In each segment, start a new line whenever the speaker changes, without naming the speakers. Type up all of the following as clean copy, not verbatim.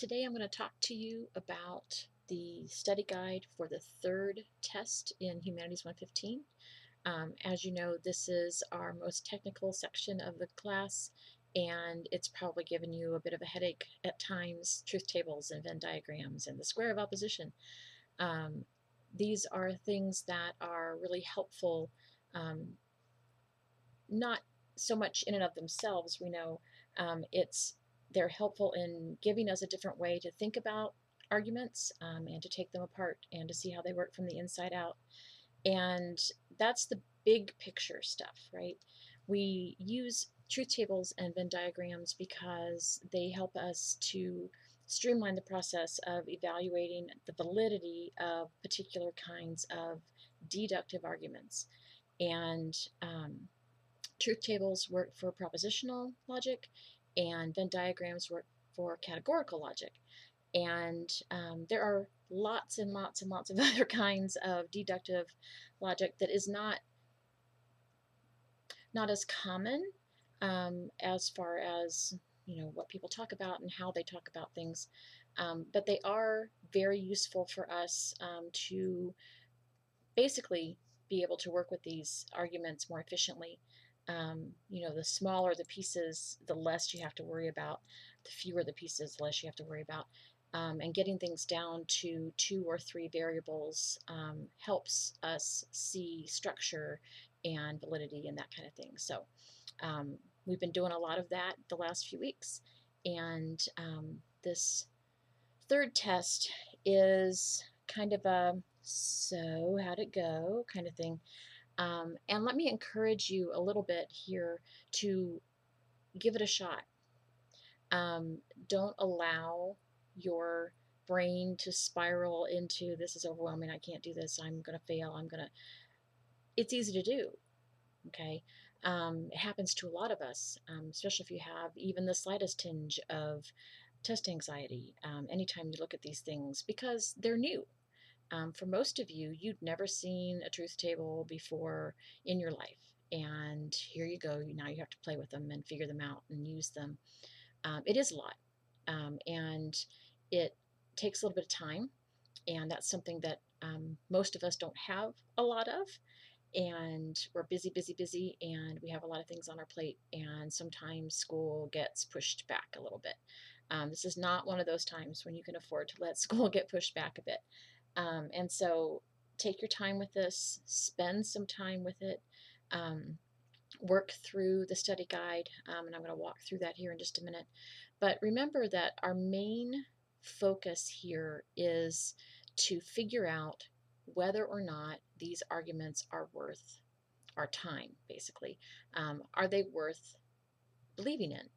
Today I'm going to talk to you about the study guide for the third test in Humanities 115. As you know, this is our most technical section of the class, and it's probably given you a bit of a headache at times, truth tables and Venn diagrams and the square of opposition. These are things that are really helpful, not so much in and of themselves. We know they're helpful in giving us a different way to think about arguments and to take them apart and to see how they work from the inside out. And that's the big picture stuff, right? We use truth tables and Venn diagrams because they help us to streamline the process of evaluating the validity of particular kinds of deductive arguments. And truth tables work for propositional logic, and Venn diagrams work for categorical logic. And there are lots and lots and lots of other kinds of deductive logic that is not as common as far as what people talk about and how they talk about things, but they are very useful for us to basically be able to work with these arguments more efficiently. The smaller the pieces, the less you have to worry about. The fewer the pieces, the less you have to worry about. And getting things down to 2 or 3 variables helps us see structure and validity and that kind of thing. So we've been doing a lot of that the last few weeks, and this third test is kind of a so how'd it go kind of thing. And let me encourage you a little bit here to give it a shot. Don't allow your brain to spiral into this is overwhelming, I can't do this, I'm going to fail, it's easy to do, okay? It happens to a lot of us, especially if you have even the slightest tinge of test anxiety anytime you look at these things, because they're new. For most of you, you'd never seen a truth table before in your life. And here you go, now you have to play with them and figure them out and use them. It is a lot. And it takes a little bit of time. And that's something that most of us don't have a lot of. And we're busy, busy, busy, and we have a lot of things on our plate. And sometimes school gets pushed back a little bit. This is not one of those times when you can afford to let school get pushed back a bit. And so take your time with this, spend some time with it, work through the study guide, and I'm going to walk through that here in just a minute. But remember that our main focus here is to figure out whether or not these arguments are worth our time, basically. Are they worth believing in?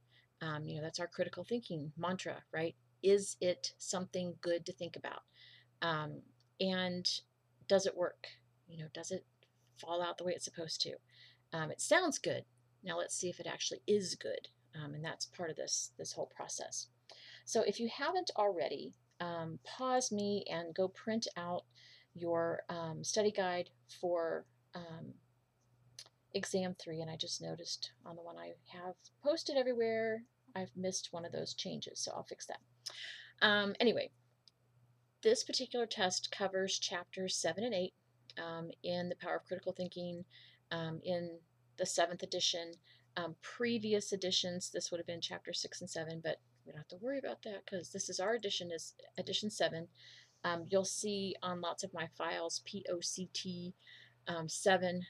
That's our critical thinking mantra, right? Is it something good to think about? And does it work? Does it fall out the way it's supposed to? It sounds good. Now let's see if it actually is good. And that's part of this whole process. So if you haven't already, pause me and go print out your study guide for exam 3. And I just noticed on the one I have posted everywhere, I've missed one of those changes, so I'll fix that. Anyway, this particular test covers chapters 7 and 8 in the Power of Critical Thinking in the 7th edition. Previous editions, this would have been chapter 6 and 7, but we don't have to worry about that because this is our edition, is edition 7. You'll see on lots of my files POCT7.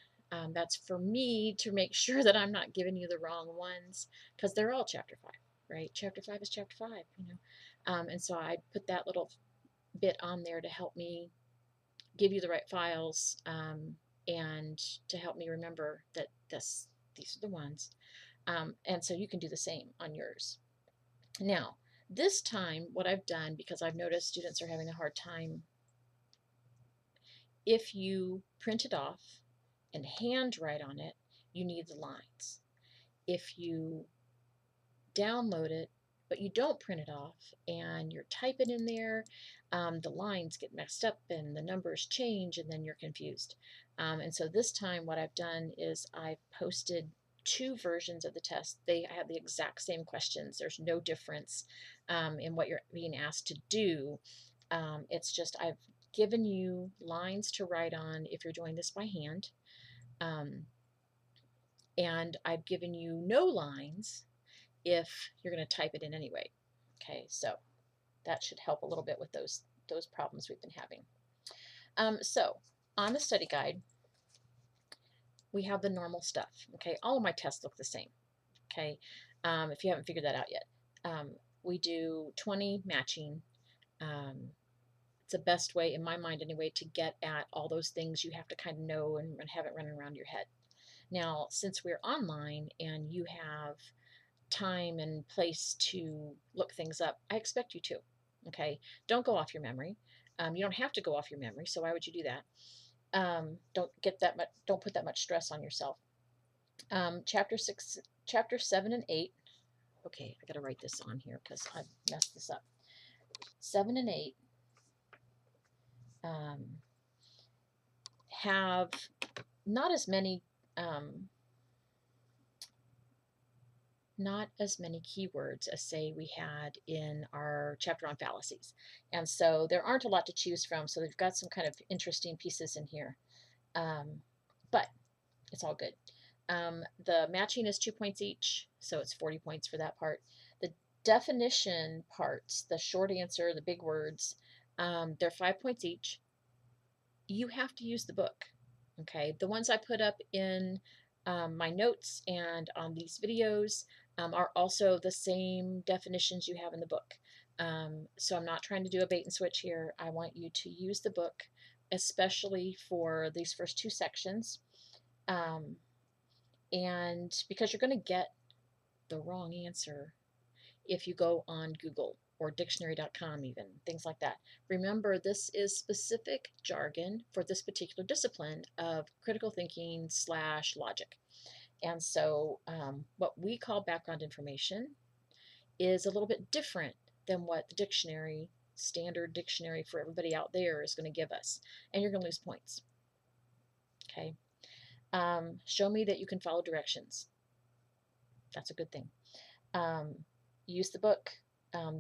That's for me to make sure that I'm not giving you the wrong ones, because they're all chapter 5, right? Chapter 5 is chapter 5, and so I put that little bit on there to help me give you the right files and to help me remember that these are the ones. And so you can do the same on yours. Now, this time, what I've done, because I've noticed students are having a hard time, if you print it off and handwrite on it, you need the lines. If you download it, but you don't print it off and you're typing in there, the lines get messed up and the numbers change and then you're confused. And so this time what I've done is I've posted two versions of the test. They have the exact same questions. There's no difference in what you're being asked to do. It's just I've given you lines to write on if you're doing this by hand. And I've given you no lines if you're going to type it in anyway. Okay, so that should help a little bit with those problems we've been having. So on the study guide, we have the normal stuff. Okay, all of my tests look the same. Okay, if you haven't figured that out yet, we do 20 matching. It's the best way, in my mind anyway, to get at all those things you have to kind of know and have it running around your head. Now, since we're online and you have time and place to look things up, I expect you to. Okay, don't go off your memory. You don't have to go off your memory, so why would you do that? Don't put that much stress on yourself. Chapter 7 and 8. Okay, I got to write this on here because I messed this up. 7 and 8 have not as many keywords as, say, we had in our chapter on fallacies. And so there aren't a lot to choose from, so they've got some kind of interesting pieces in here. But it's all good. The matching is 2 points each, so it's 40 points for that part. The definition parts, the short answer, the big words, they're 5 points each. You have to use the book. Okay, the ones I put up in my notes and on these videos are also the same definitions you have in the book. So I'm not trying to do a bait and switch here. I want you to use the book, especially for these first two sections. And because you're going to get the wrong answer if you go on Google or dictionary.com, even things like that. Remember, this is specific jargon for this particular discipline of critical thinking / logic. And so what we call background information is a little bit different than what the dictionary, standard dictionary for everybody out there, is going to give us. And you're going to lose points. Okay. Show me that you can follow directions. That's a good thing. Use the book.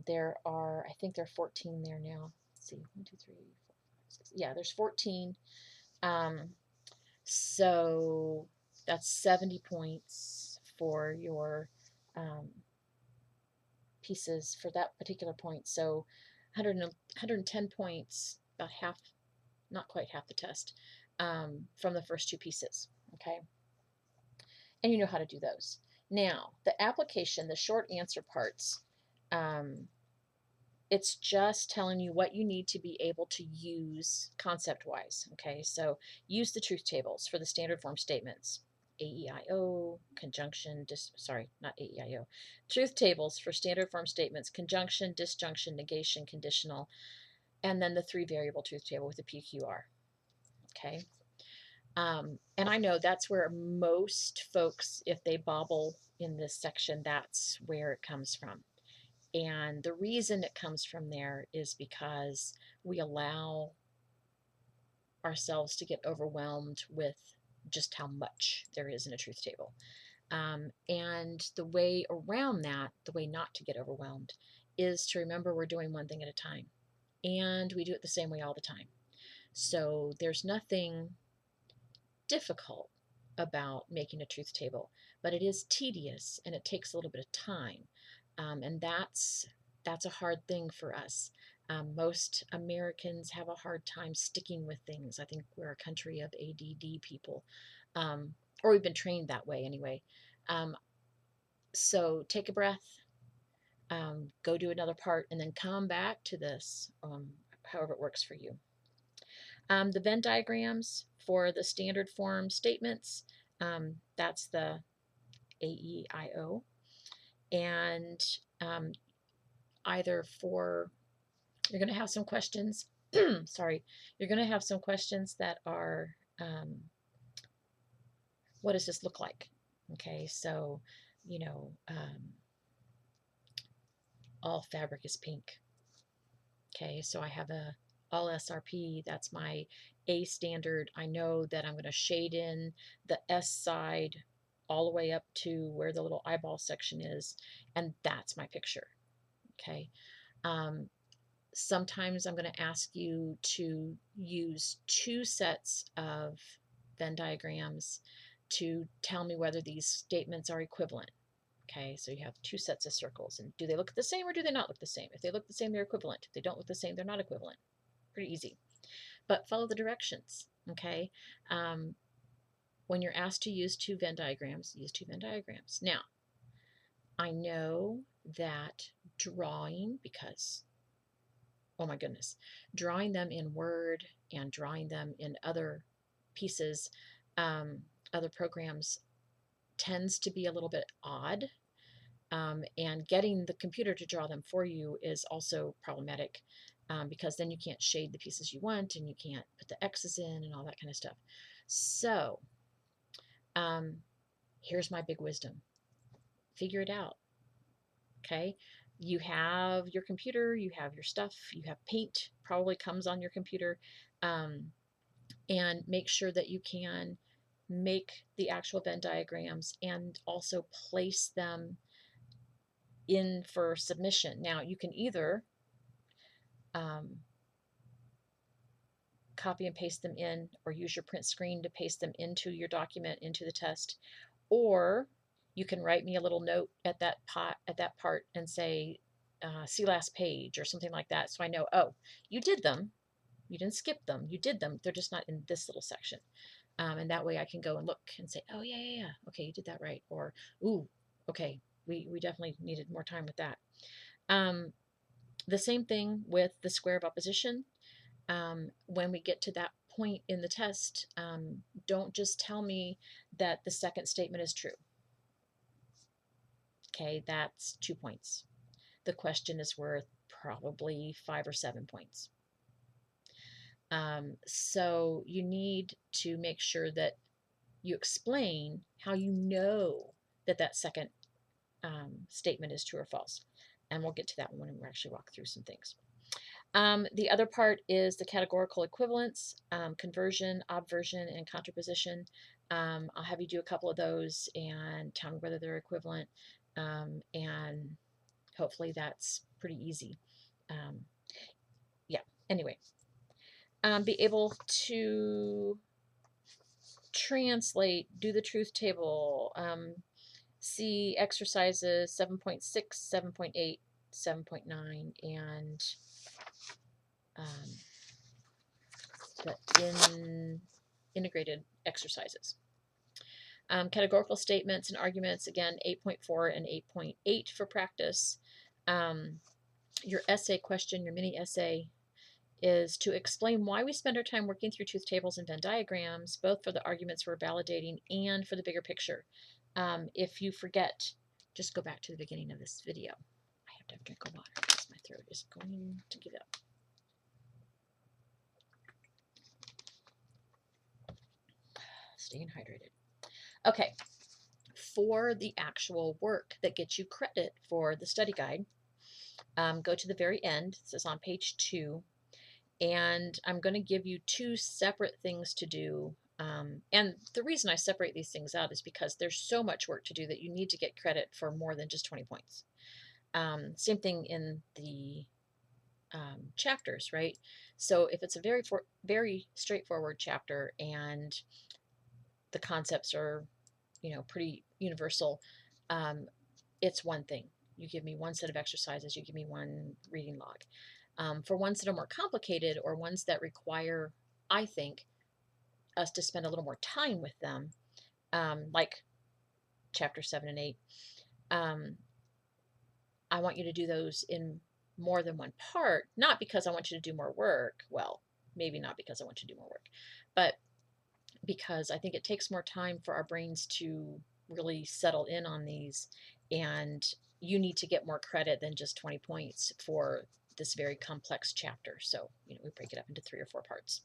There are, I think there are 14 there now. Let's see, 1, 2, 3, 4, 5, 6. Yeah, there's 14. So that's 70 points for your pieces for that particular point. So 110 points, about half, not quite half the test, from the first two pieces. Okay, and you know how to do those. Now, the application, the short answer parts, it's just telling you what you need to be able to use concept-wise. Okay, so use the truth tables for the standard form statements. AEIO, conjunction, not AEIO. Truth tables for standard form statements, conjunction, disjunction, negation, conditional, and then the 3 variable truth table with the PQR. Okay. And I know that's where most folks, if they bobble in this section, that's where it comes from. And the reason it comes from there is because we allow ourselves to get overwhelmed with just how much there is in a truth table. And the way around that, the way not to get overwhelmed, is to remember we're doing one thing at a time. And we do it the same way all the time. So there's nothing difficult about making a truth table, but it is tedious and it takes a little bit of time. And that's a hard thing for us. Most Americans have a hard time sticking with things. I think we're a country of ADD people, or we've been trained that way anyway. So take a breath, go do another part, and then come back to this, however it works for you. The Venn diagrams for the standard form statements, that's the AEIO. And either for, you're going to have some questions, sorry, you're going to have some questions that are, what does this look like? Okay, so, you know, all fabric is pink. Okay, so I have a all SRP, that's my A standard. I know that I'm going to shade in the S side all the way up to where the little eyeball section is, and that's my picture. Okay. Sometimes I'm going to ask you to use 2 sets of Venn diagrams to tell me whether these statements are equivalent. Okay, so you have 2 sets of circles, and do they look the same or do they not look the same? If they look the same, they're equivalent. If they don't look the same, they're not equivalent. Pretty easy. But follow the directions, okay? When you're asked to use 2 Venn diagrams, use 2 Venn diagrams. Now, I know that drawing, because, oh my goodness, drawing them in Word and drawing them in other pieces, other programs, tends to be a little bit odd. And getting the computer to draw them for you is also problematic, because then you can't shade the pieces you want and you can't put the X's in and all that kind of stuff. So here's my big wisdom. Figure it out. Okay. You have your computer, you have your stuff, you have paint, probably comes on your computer, and make sure that you can make the actual Venn diagrams and also place them in for submission. Now, you can either copy and paste them in, or use your print screen to paste them into your document, into the test, or you can write me a little note at that part and say, see last page or something like that, so I know, oh, you did them, you didn't skip them, you did them, they're just not in this little section. And that way I can go and look and say, oh yeah, okay, you did that right, or ooh, okay, we definitely needed more time with that. The same thing with the square of opposition. When we get to that point in the test, don't just tell me that the second statement is true. Okay, that's 2 points. The question is worth probably 5 or 7 points. So you need to make sure that you explain how you know that that second statement is true or false. And we'll get to that one when we actually walk through some things. The other part is the categorical equivalence, conversion, obversion, and contraposition. I'll have you do a couple of those and tell me whether they're equivalent, and hopefully that's pretty easy. Yeah, anyway. Be able to translate, do the truth table, see exercises 7.6, 7.8, 7.9, and the integrated exercises. Categorical statements and arguments, again, 8.4 and 8.8 for practice. Your essay question, your mini essay, is to explain why we spend our time working through truth tables and Venn diagrams, both for the arguments we're validating and for the bigger picture. If you forget, just go back to the beginning of this video. I have to have a drink of water because my throat is going to give up. Staying hydrated. Okay, for the actual work that gets you credit for the study guide, go to the very end. This is on page 2. And I'm going to give you 2 separate things to do. And the reason I separate these things out is because there's so much work to do that you need to get credit for more than just 20 points. Same thing in the chapters, right? So if it's a very straightforward chapter and the concepts are, pretty universal, it's one thing. You give me 1 set of exercises, you give me 1 reading log. For ones that are more complicated or ones that require, I think, us to spend a little more time with them, like chapter 7 and 8, I want you to do those in more than 1 part, not because I want you to do more work. Well, maybe not because I want you to do more work, but because I think it takes more time for our brains to really settle in on these, and you need to get more credit than just 20 points for this very complex chapter. So, we break it up into 3 or 4 parts.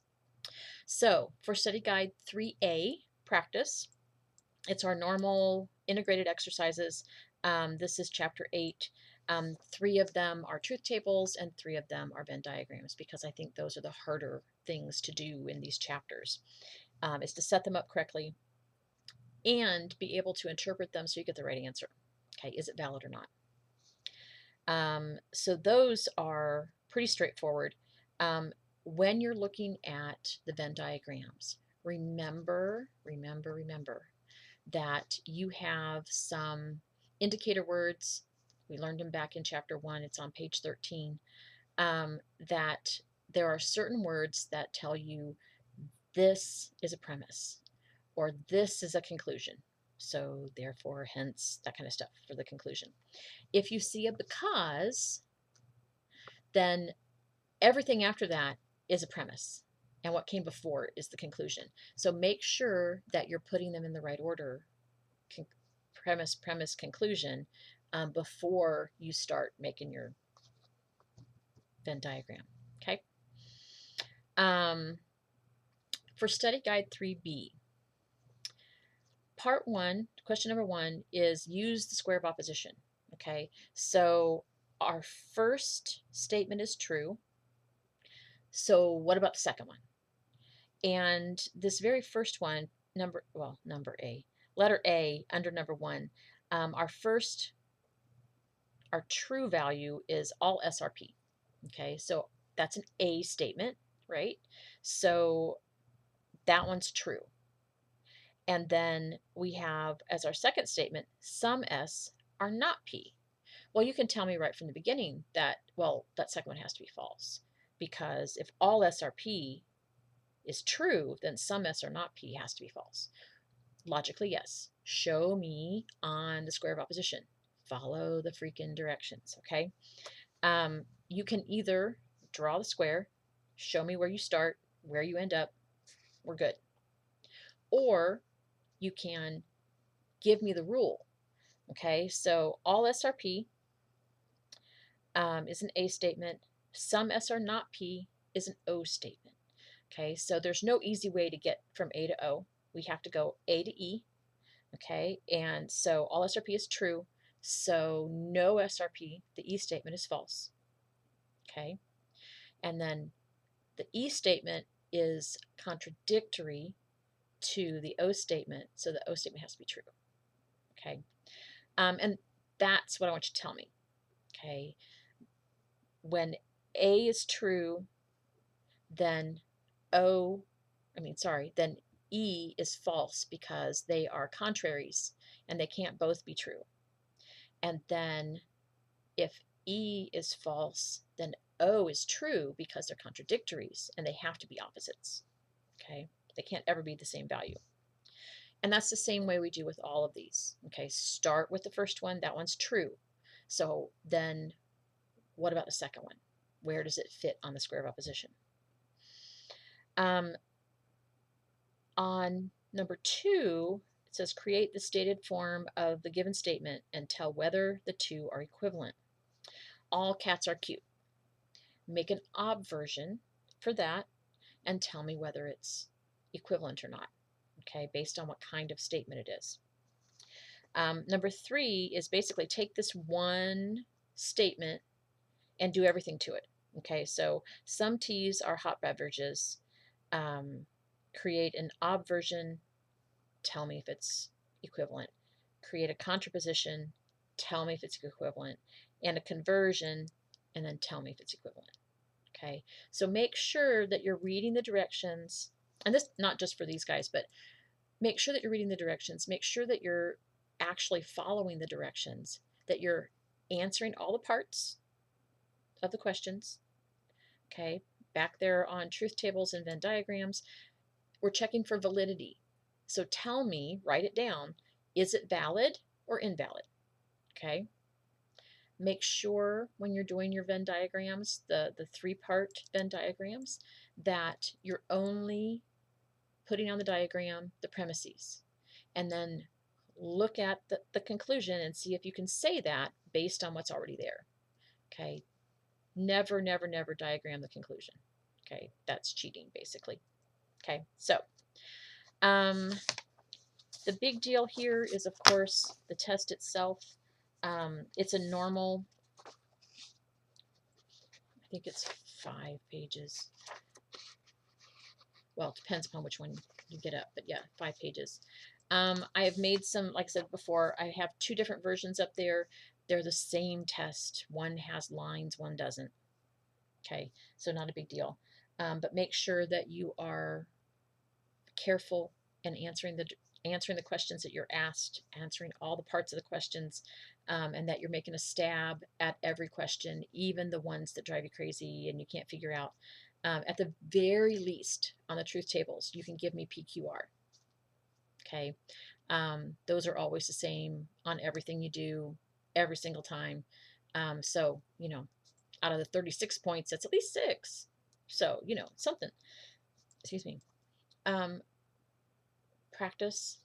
So for study guide 3A, practice, it's our normal integrated exercises. This is chapter 8. 3 of them are truth tables and 3 of them are Venn diagrams, because I think those are the harder things to do in these chapters, is to set them up correctly, and be able to interpret them so you get the right answer. Okay, is it valid or not? So those are pretty straightforward. When you're looking at the Venn diagrams, remember that you have some indicator words. We learned them back in chapter 1. It's on page 13. That there are certain words that tell you this is a premise or this is a conclusion. So therefore, hence, that kind of stuff for the conclusion. If you see a because, then everything after that is a premise. And what came before is the conclusion. So make sure that you're putting them in the right order, premise, conclusion, before you start making your Venn diagram. Okay. For study guide 3B, part 1, question number 1 is use the square of opposition. Okay. So our first statement is true. So what about the second one? And this very first one, letter A under number 1, our true value is all SRP. Okay, so that's an A statement, right? So that one's true. And then we have as our second statement, some S are not P. Well, you can tell me right from the beginning that, well, that second one has to be false, because if all S are P is true, then some S are not P has to be false. Logically, yes. Show me on the square of opposition. Follow the freaking directions, okay? You can either draw the square, show me where you start, where you end up, we're good. Or you can give me the rule, okay? So all SRP is an A statement. Some S are not P is an O statement, okay? So there's no easy way to get from A to O. We have to go A to E, okay? And so all SRP is true. So no SRP, the E statement is false, okay? And then the E statement is contradictory to the O statement, so the O statement has to be true, okay? And that's what I want you to tell me, okay? When A is true, then then E is false because they are contraries and they can't both be true. And then if E is false, then O is true because they're contradictories and they have to be opposites. Okay, they can't ever be the same value. And that's the same way we do with all of these. Okay, start with the first one, that one's true. So then what about the second one? Where does it fit on the square of opposition? On number 2, it says create the stated form of the given statement and tell whether the two are equivalent. All cats are cute. Make an obversion for that and tell me whether it's equivalent or not, okay, based on what kind of statement it is. Number 3 is basically take this one statement and do everything to it. Okay, so some teas are hot beverages. Create an obversion, tell me if it's equivalent. Create a contraposition, tell me if it's equivalent. And a conversion, and then tell me if it's equivalent. Okay, so make sure that you're reading the directions, and this not just for these guys, but make sure that you're reading the directions. Make sure that you're actually following the directions, that you're answering all the parts of the questions. Okay, back there on truth tables and Venn diagrams, we're checking for validity. So tell me, write it down, is it valid or invalid? Okay. Make sure when you're doing your Venn diagrams, the 3-part Venn diagrams, that you're only putting on the diagram the premises. And then look at the conclusion and see if you can say that based on what's already there. Okay. Never, never, never diagram the conclusion. Okay. That's cheating, basically. Okay. So, the big deal here is, of course, the test itself. It's a normal, I think it's 5 pages. Well, it depends upon which one you get up, but yeah, 5 pages. I have made some, like I said before, I have two different versions up there. They're the same test. One has lines, one doesn't. Okay, so not a big deal. But make sure that you are careful in answering the questions that you're asked, answering all the parts of the questions, and that you're making a stab at every question, even the ones that drive you crazy and you can't figure out. At the very least, on the truth tables, you can give me PQR. Okay, those are always the same on everything you do, every single time. So out of the 36 points, that's at least 6. So something. Excuse me. Um, Practice,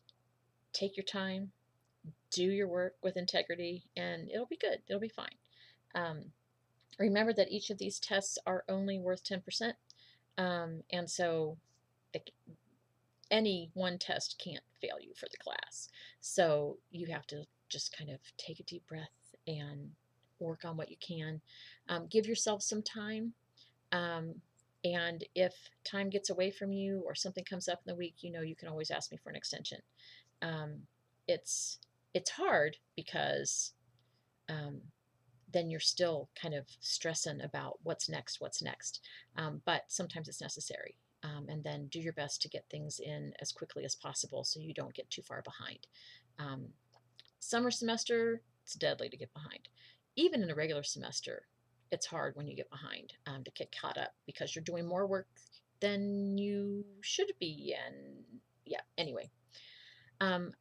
take your time, do your work with integrity, and it'll be good. It'll be fine. Um, Remember that each of these tests are only worth 10%. And so any one test can't fail you for the class. So you have to just kind of take a deep breath and work on what you can. Give yourself some time. Um, and if time gets away from you or something comes up in the week, you can always ask me for an extension. Um, it's it's hard because um, then you're still kind of stressing about what's next. But sometimes it's necessary. And then do your best to get things in as quickly as possible so you don't get too far behind. Um, Summer semester, it's deadly to get behind. Even in a regular semester, it's hard when you get behind to get caught up because you're doing more work than you should be. And yeah, anyway. Um,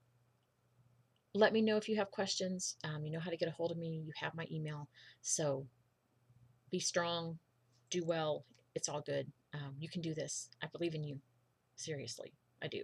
Let me know if you have questions. You know how to get a hold of me. You have my email. So be strong, do well. It's all good. You can do this. I believe in you. Seriously, I do.